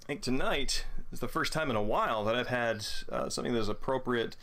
I think tonight is the first time in a while that I've had something that's appropriately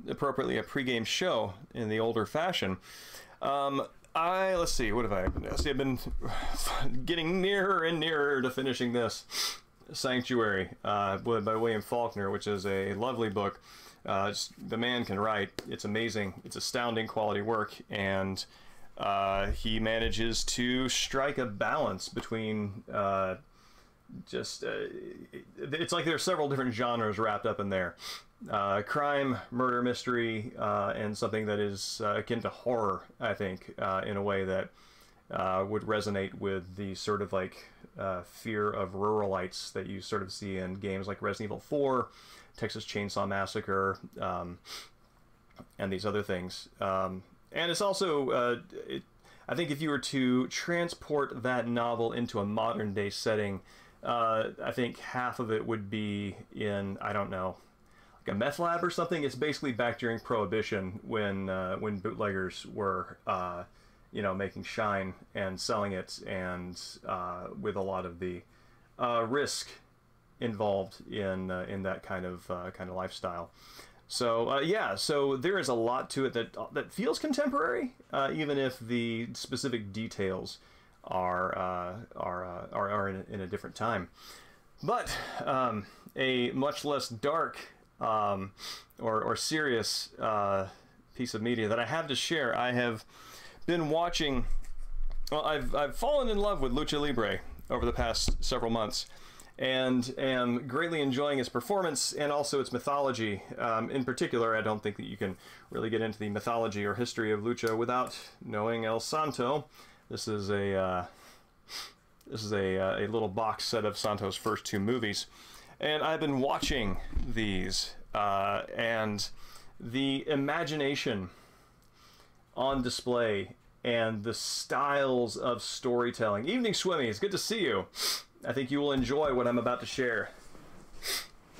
a pregame show in the older fashion. Let's see, what have I been doing? See, I've been getting nearer and nearer to finishing this Sanctuary by William Faulkner, which is a lovely book. The man can write. It's amazing. It's astounding quality work, and he manages to strike a balance between it's like there are several different genres wrapped up in there. Crime, murder, mystery, and something that is akin to horror, I think, in a way that would resonate with the sort of like fear of ruralites that you sort of see in games like Resident Evil 4, Texas Chainsaw Massacre, and these other things. And it's also, I think if you were to transport that novel into a modern day setting, I think half of it would be in, I don't know, like a meth lab or something. It's basically back during Prohibition when bootleggers were, making shine and selling it, and with a lot of the risk involved in that kind of lifestyle. So so there is a lot to it that feels contemporary, even if the specific details are in a different time. But a much less dark or serious piece of media that I have to share. I have been watching. Well, I've fallen in love with Lucha Libre over the past several months, and am greatly enjoying its performance and also its mythology. In particular, I don't think that you can really get into the mythology or history of Lucha without knowing El Santo. This is a little box set of Santo's first two movies, and I've been watching these, and the imagination on display and the styles of storytelling. Evening Swimmy, it's good to see you. I think you will enjoy what I'm about to share.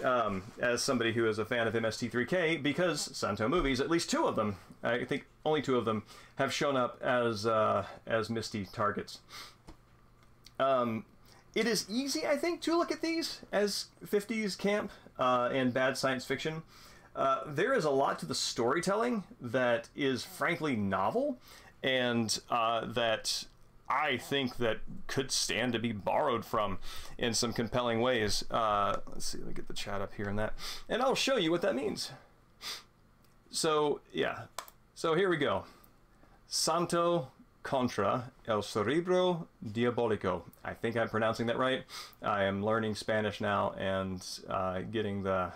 As somebody who is a fan of MST3K, because Santo movies, at least two of them, I think only two of them, have shown up as Misty targets. It is easy, I think, to look at these as 50s camp and bad science fiction. There is a lot to the storytelling that is frankly novel, and that I think that could stand to be borrowed from in some compelling ways. Let's see, let me get the chat up here and that, and I'll show you what that means. So yeah, so here we go. Santo contra el cerebro diabolico. I think I'm pronouncing that right. I am learning Spanish now, and getting the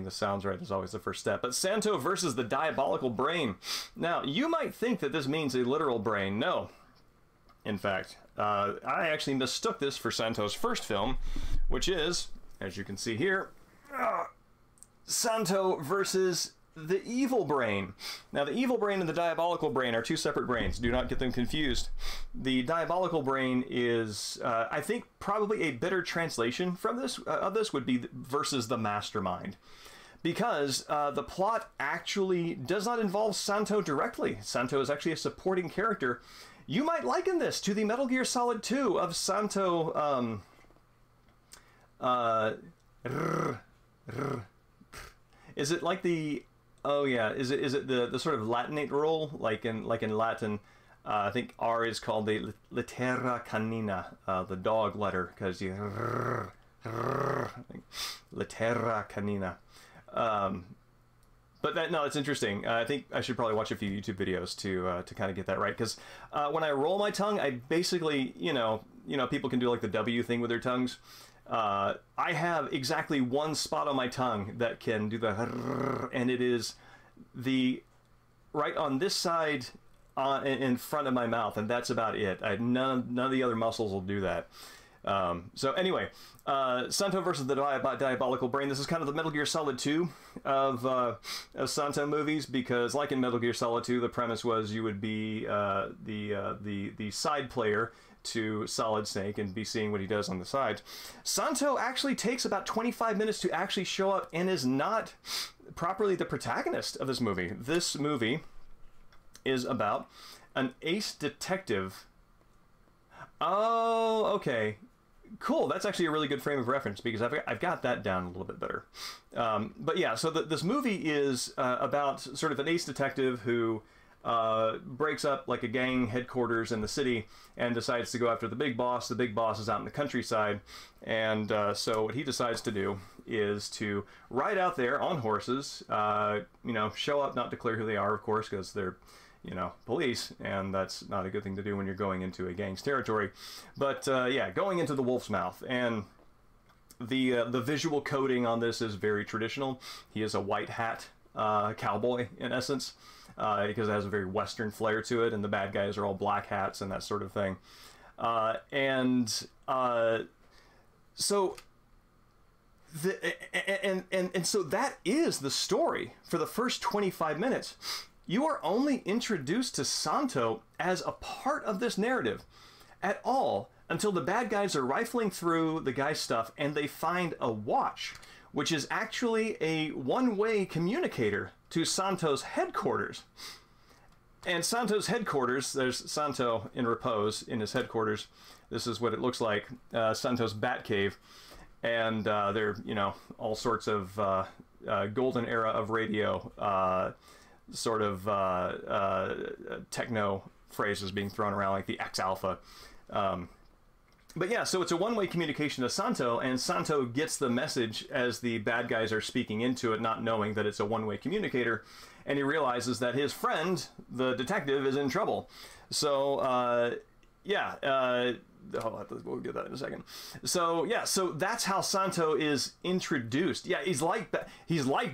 sounds right is always the first step. But Santo versus the diabolical brain. Now, you might think that this means a literal brain. No. In fact, I actually mistook this for Santo's first film, which is, as you can see here, Santo versus the evil brain. Now, the evil brain and the diabolical brain are two separate brains. Do not get them confused. The diabolical brain is, I think, probably a better translation from this of this would be versus the mastermind, because the plot actually does not involve Santo directly. Santo is actually a supporting character. You might liken this to the Metal Gear Solid 2 of Santo. Is it like the? Oh yeah, is it the sort of Latinate roll like in Latin? I think R is called the lettera canina, the dog letter, because you lettera canina. But it's interesting. I think I should probably watch a few YouTube videos to kind of get that right, because when I roll my tongue, I basically, people can do like the W thing with their tongues. I have exactly one spot on my tongue that can do the, and it is right on this side in front of my mouth, and that's about it. None of the other muscles will do that. So anyway, Santo versus the diabolical brain. This is kind of the Metal Gear Solid 2 of Santo movies, because like in Metal Gear Solid 2, the premise was you would be the side player to Solid Snake and be seeing what he does on the side. Santo actually takes about 25 minutes to actually show up and is not properly the protagonist of this movie. This movie is about an ace detective. Oh, okay. cool. That's actually a really good frame of reference because I've got that down a little bit better. But yeah, so this movie is about sort of an ace detective who breaks up like a gang headquarters in the city and decides to go after the big boss. The big boss is out in the countryside, and so what he decides to do is to ride out there on horses, show up, not declare who they are, of course, because they're police, and that's not a good thing to do when you're going into a gang's territory. But yeah, going into the Wolf's Mouth, and the visual coding on this is very traditional. He is a white hat cowboy in essence, because it has a very Western flair to it, and the bad guys are all black hats and that sort of thing. So that is the story for the first 25 minutes. You are only introduced to Santo as a part of this narrative at all until the bad guys are rifling through the guy's stuff and they find a watch, which is actually a one-way communicator to Santo's headquarters. And Santo's headquarters, there's Santo in repose in his headquarters. This is what it looks like, Santo's Batcave. And there are, all sorts of golden era of radio, sort of techno phrases being thrown around, like the X-Alpha. But yeah, so it's a one-way communication to Santo, and Santo gets the message as the bad guys are speaking into it, not knowing that it's a one-way communicator, and he realizes that his friend, the detective, is in trouble. So, we'll get that in a second. So yeah, so that's how Santo is introduced. Yeah, he's like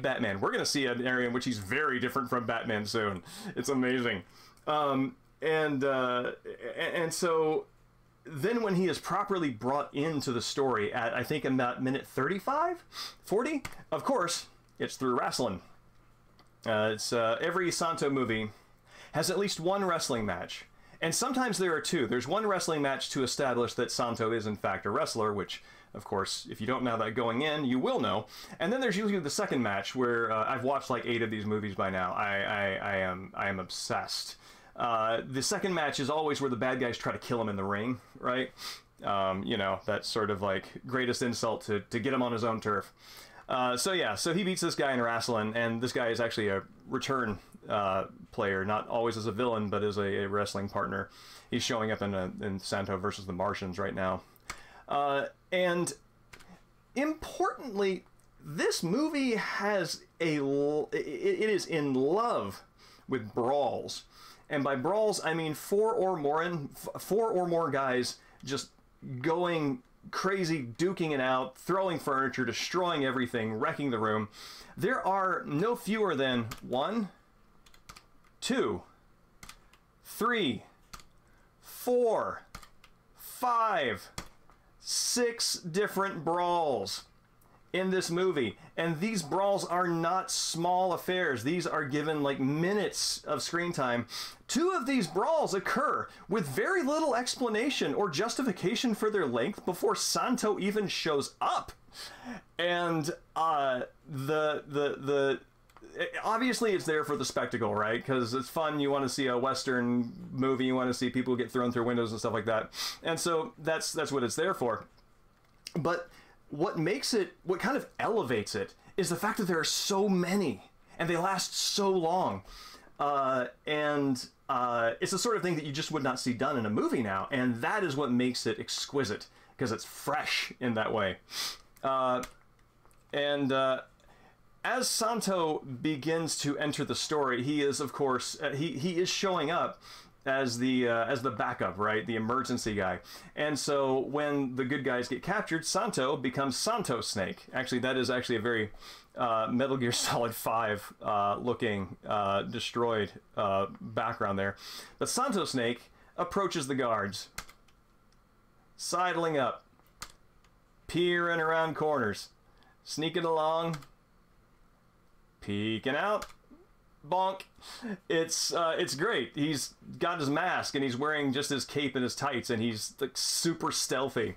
Batman. We're gonna see an area in which he's very different from Batman soon. It's amazing. And so then when he is properly brought into the story at, I think, about minute 35, 40, of course, it's through wrestling. Every Santo movie has at least one wrestling match. And sometimes there are two. There's one wrestling match to establish that Santo is in fact a wrestler, which, of course, if you don't know that going in, you will know. And then there's usually the second match where I've watched like 8 of these movies by now. I am obsessed. The second match is always where the bad guys try to kill him in the ring, right? That sort of like greatest insult to get him on his own turf. So he beats this guy in wrestling, and this guy is actually a return player, not always as a villain, but as a wrestling partner. He's showing up in Santo versus the Martians right now. And importantly, this movie has it is in love with brawls. And by brawls, I mean 4 or more guys just going crazy, duking it out, throwing furniture, destroying everything, wrecking the room. There are no fewer than 1, 2, 3, 4, 5, 6 different brawls in this movie, and these brawls are not small affairs. These are given like minutes of screen time. 2 of these brawls occur with very little explanation or justification for their length before Santo even shows up. And obviously it's there for the spectacle, right? Because it's fun. You want to see a Western movie. You want to see people get thrown through windows and stuff like that. And so that's what it's there for. But what kind of elevates it is the fact that there are so many and they last so long. It's the sort of thing that you just would not see done in a movie now. And that is what makes it exquisite, because it's fresh in that way. As Santo begins to enter the story, he is, of course, he is showing up as the backup, right? The emergency guy. And so when the good guys get captured, Santo becomes Santo Snake. Actually, that is actually a very Metal Gear Solid 5 looking destroyed background there. But Santo Snake approaches the guards, sidling up, peering around corners, sneaking along, peeking out. Bonk. It's great. He's got his mask and he's wearing just his cape and his tights, and he's like super stealthy.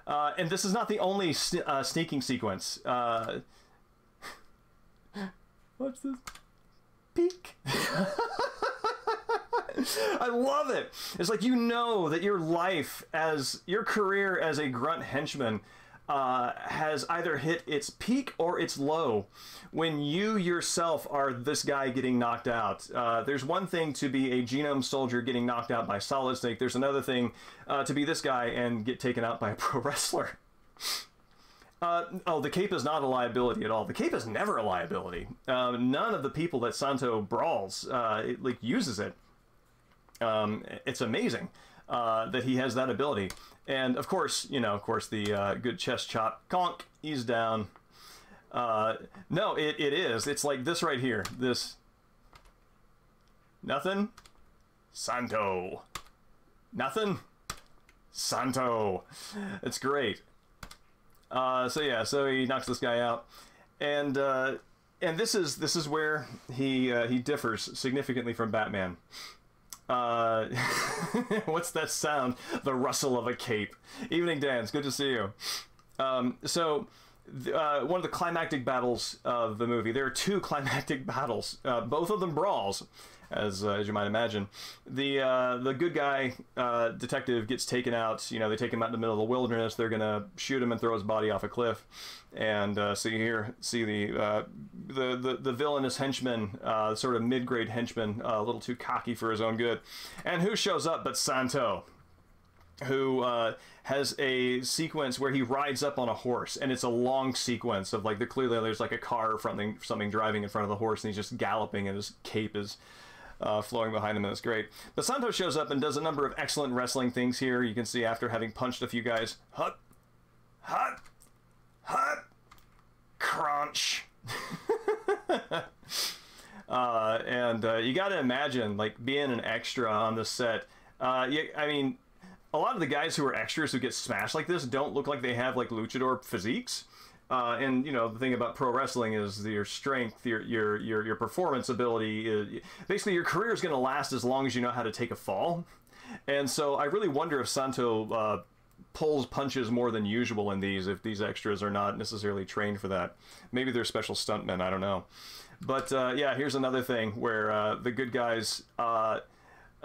And this is not the only sneaking sequence. What's this? Peek. I love it. It's like, you know that your life as your career as a grunt henchman has either hit its peak or its low when you yourself are this guy getting knocked out. There's one thing to be a genome soldier getting knocked out by Solid Snake. There's another thing to be this guy and get taken out by a pro wrestler. Oh, the cape is not a liability at all. The cape is never a liability. None of the people that Santo brawls uses it. It's amazing that he has that ability. And of course, the good chest chop, conk, he's down. No, it is. It's like this right here. This. Nothing. Santo. Nothing. Santo. It's great. So he knocks this guy out, and this is where he differs significantly from Batman. What's that sound? The rustle of a cape. Evening, Dan. It's good to see you. One of the climactic battles of the movie. There are two climactic battles. Both of them brawls, as you might imagine. The good guy detective gets taken out. They take him out in the middle of the wilderness. They're gonna shoot him and throw his body off a cliff. And so you see the villainous henchman, sort of mid-grade henchman, a little too cocky for his own good. And who shows up but Santo, who has a sequence where he rides up on a horse, and it's a long sequence of clearly there's like a car or something driving in front of the horse, and he's just galloping, and his cape is flowing behind him, and it's great. But Santo shows up and does a number of excellent wrestling things here. You can see after having punched a few guys, hut, hut, hut, crunch. You got to imagine being an extra on the set. I mean, a lot of the guys who are extras who get smashed like this don't look like they have luchador physiques. And the thing about pro wrestling is your strength, your performance ability. Basically, your career is going to last as long as you know how to take a fall. And so I really wonder if Santo pulls punches more than usual in these, if these extras are not necessarily trained for that. Maybe they're special stuntmen, I don't know. But yeah, here's another thing where the good guys...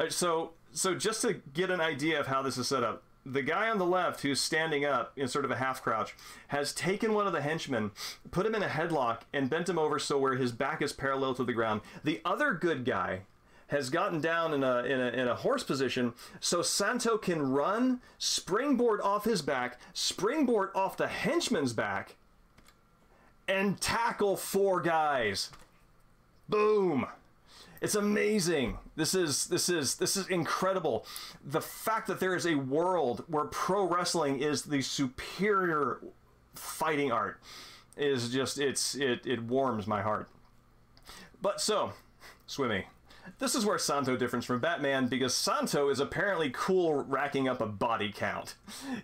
So just to get an idea of how this is set up, the guy on the left who's standing up in sort of a half crouch has taken one of the henchmen, put him in a headlock, and bent him over so where his back is parallel to the ground. The other good guy has gotten down in a horse position so Santo can run, springboard off his back, springboard off the henchman's back, and tackle four guys. Boom. It's amazing. This is incredible. The fact that there is a world where pro wrestling is the superior fighting art is just it warms my heart. But so, Swimmy, this is where Santo differs from Batman, because Santo is apparently cool racking up a body count.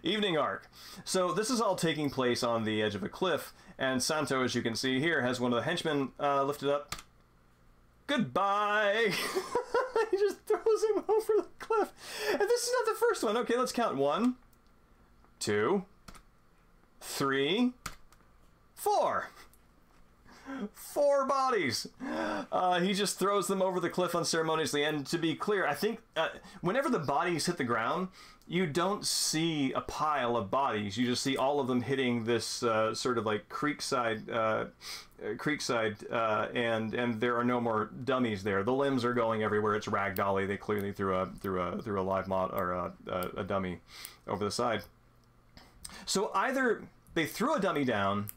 Evening arc. So this is all taking place on the edge of a cliff, and Santo, as you can see here, has one of the henchmen lifted up. Goodbye! He just throws him over the cliff. And this is not the first one. Okay, let's count. 1, 2, 3, 4. 4 bodies. He just throws them over the cliff unceremoniously. And to be clear, I think whenever the bodies hit the ground, you don't see a pile of bodies. You just see all of them hitting this sort of creekside, and there are no more dummies there. The limbs are going everywhere. It's ragdolly. They clearly threw a live mod or a dummy over the side. So either they threw a dummy down,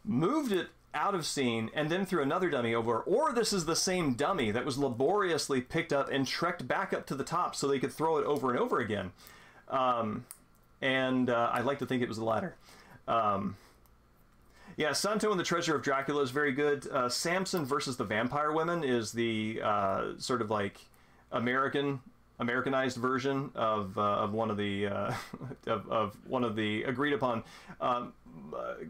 moved it out of scene, and then threw another dummy over, or this is the same dummy that was laboriously picked up and trekked back up to the top so they could throw it over and over again. I'd like to think it was the latter. Yeah, Santo and the Treasure of Dracula is very good. Samson versus the Vampire Women is the sort of Americanized version of one of the of one of the agreed upon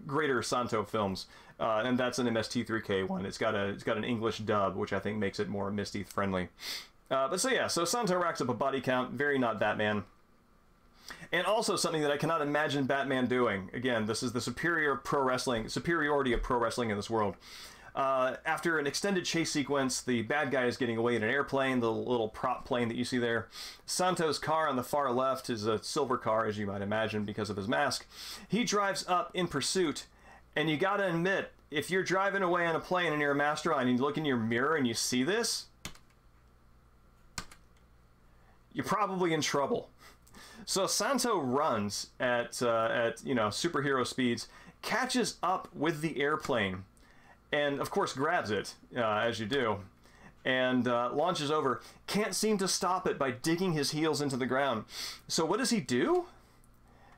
greater Santo films, and that's an MST3K one. It's got an English dub, which I think makes it more Misty friendly. But so yeah, so Santo racks up a body count, very not Batman. And also something that I cannot imagine Batman doing. Again, this is the superiority of pro wrestling in this world. After an extended chase sequence, the bad guy is getting away in an airplane, the little prop plane that you see there. Santo's car on the far left is a silver car, as you might imagine, because of his mask. He drives up in pursuit, and you gotta admit, if you're driving away on a plane and you're a mastermind and you look in your mirror and you see this, you're probably in trouble. So Santo runs at superhero speeds, catches up with the airplane, and of course grabs it, as you do, and launches over. Can't seem to stop it by digging his heels into the ground. So what does he do?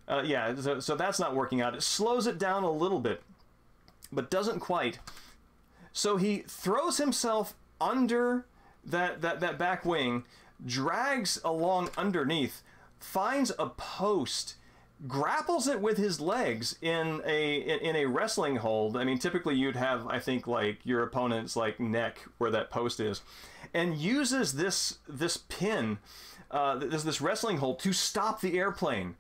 So that's not working out. It slows it down a little bit, but doesn't quite. So he throws himself under that back wing, drags along underneath, finds a post, grapples it with his legs in a wrestling hold. I mean, typically you'd have, I think, like your opponent's like neck where that post is, and uses this pin, this wrestling hold to stop the airplane.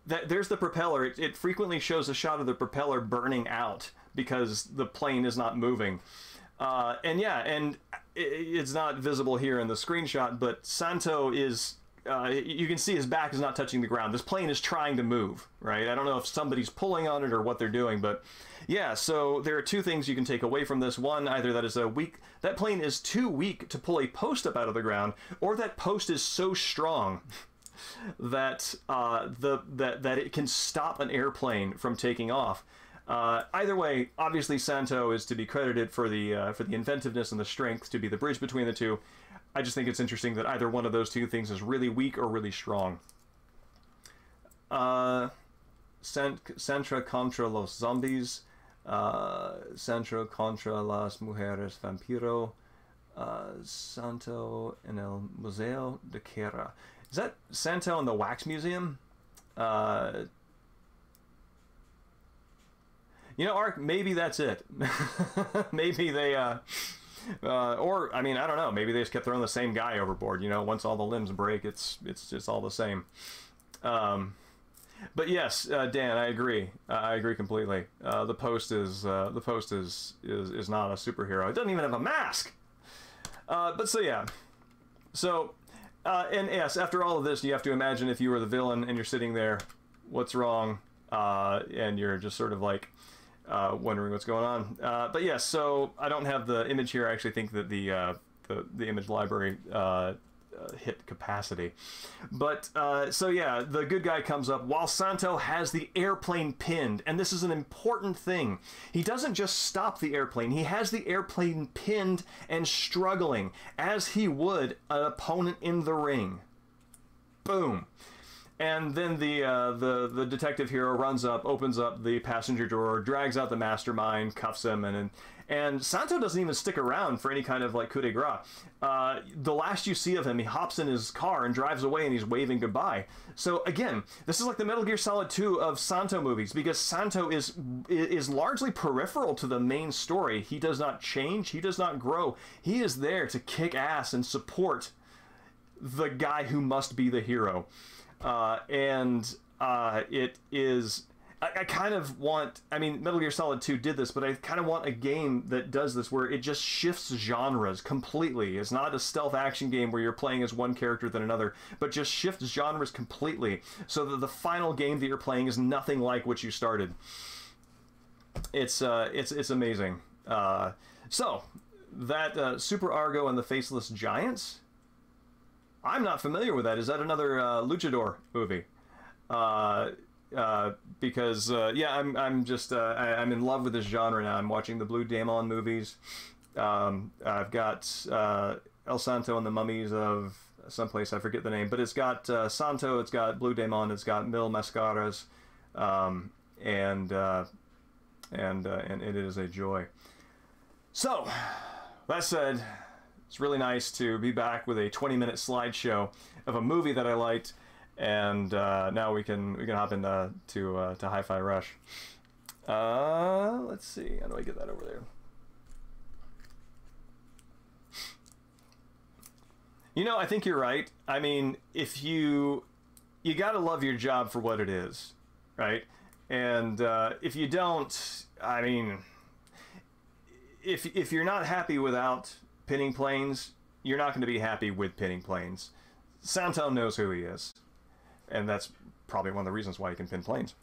There's the propeller. It frequently shows a shot of the propeller burning out because the plane is not moving. It's not visible here in the screenshot, but Santo is, you can see his back is not touching the ground. This plane is trying to move, right? I don't know if somebody's pulling on it or what they're doing, but yeah, so there are two things you can take away from this. One, either that plane is too weak to pull a post up out of the ground, or that post is so strong that that it can stop an airplane from taking off. Either way, obviously Santo is to be credited for the inventiveness and the strength to be the bridge between the two. I just think it's interesting that either one of those two things is really weak or really strong. Centra contra los zombies. Centro contra las mujeres vampiro. Santo en el Museo de Quera. Is that Santo in the Wax Museum? You know, Ark, maybe that's it. Maybe they, or, I mean, I don't know. Maybe they just kept throwing the same guy overboard. You know, once all the limbs break, it's just all the same. But yes, Dan, I agree. I agree completely. The post is not a superhero. It doesn't even have a mask. But so yeah. So, and yes, after all of this, you have to imagine if you were the villain and you're sitting there, what's wrong? And you're just sort of like, wondering what's going on. But yes, so I don't have the image here. I actually think that the image library hit capacity. But so yeah, the good guy comes up while Santo has the airplane pinned, and this is an important thing. He doesn't just stop the airplane, he has the airplane pinned and struggling as he would an opponent in the ring. Boom. And then the detective hero runs up, opens up the passenger door, drags out the mastermind, cuffs him, and Santo doesn't even stick around for any kind of like coup de grace. The last you see of him, he hops in his car and drives away, and he's waving goodbye. So again, this is like the Metal Gear Solid 2 of Santo movies, because Santo is largely peripheral to the main story. He does not change, he does not grow. He is there to kick ass and support the guy who must be the hero. It is, I kind of want, I mean, Metal Gear Solid 2 did this, but I kind of want a game that does this, where it just shifts genres completely. It's not a stealth action game where you're playing as one character than another, but just shifts genres completely, so that the final game that you're playing is nothing like what you started. It's amazing. So, that Super Argo and the Faceless Giants, I'm not familiar with that. Is that another luchador movie? Because yeah, I'm in love with this genre now. I'm watching the Blue Demon movies. I've got El Santo and the Mummies of someplace, I forget the name, but it's got Santo, it's got Blue Demon, it's got Mil Mascaras, and it is a joy. So that said, it's really nice to be back with a 20-minute slideshow of a movie that I liked, and now we can hop into to Hi-Fi Rush. Let's see, how do I get that over there? You know, I think you're right. I mean, if you gotta love your job for what it is, right? And if you don't, I mean, if you're not happy without pinning planes, you're not going to be happy with pinning planes. Santo knows who he is, and that's probably one of the reasons why he can pin planes.